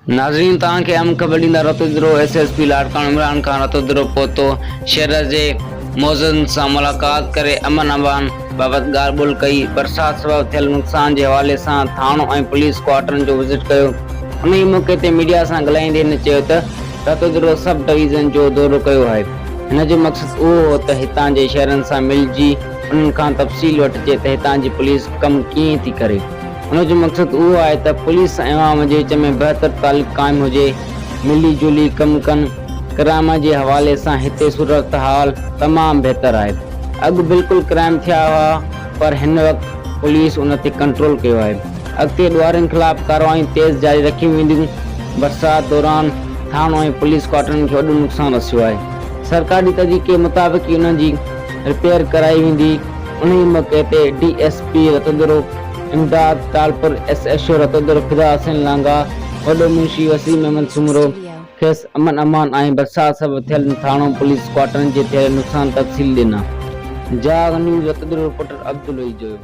नाज़रीन तव्हांखे अहम ख़बर ॾींदा रतोद्रो एसएसपी लाड़काणा इमरान खान रतोद्रो पहुतो शहर जे मौज़नि सां मुलाक़ात करे अमन अमान बाबति ॻाल्हि ॿोल कई। बरसाति सबबि थियल नुक़सान जे हवाले सां थाणो ऐं पुलिस क्वार्टरनि जो विज़िट कयो। उन ई मौक़े ते मीडिया सां ॻाल्हाईंदे हिन चयो त रतोद्रो सब डिवीज़न जो दौरो कयो आहे। हिन जो मक़सदु उहो हो त हितां जे शहरनि सां मिलिजी उन्हनि खां तफ़सील वठिजे त हितां जी पुलिस कमु कीअं थी करे। उन जो मक़सदु उहो आहे त पुलिस ऐं अवाम जे विच में बहितर तालुक़ क़ाइमु हुजे, मिली जुली कमु कनि। क्राइम जे हवाले सां हिते सूरत हाल तमामु बहितर आहे। अॻु बिल्कुलु क्राइम थिया हुआ पर हिन वक़्तु पुलिस उन ते कंट्रोल कयो आहे। अॻिते ॾुआरनि ख़िलाफ़ कार्रवाई तेज़ जारी रखियूं वेंदियूं। बरसाति दौरान थाणो ऐं पुलिस क्वार्टरनि खे वॾो नुक़सानु रसियो आहे। सरकारी तरीक़े मुताबिक़ ई उन्हनि जी रिपेयर कराई वेंदी। उन ई मौक़े ते DSP रतोद्रो इमदाद तालपुर SHO रतोद्रो फिदा हसन लांगा वॾो मुंशी वसीम अहमद सुमरो खेसि अमन अमान ऐं बरसाति सबबि थियल थाणो पुलिस क्वार्टरनि जे थियल नुक़सान तफ़सील ॾिना। जाग न्यूज़ रतोद्रो रिपोर्टर अब्दुल जो।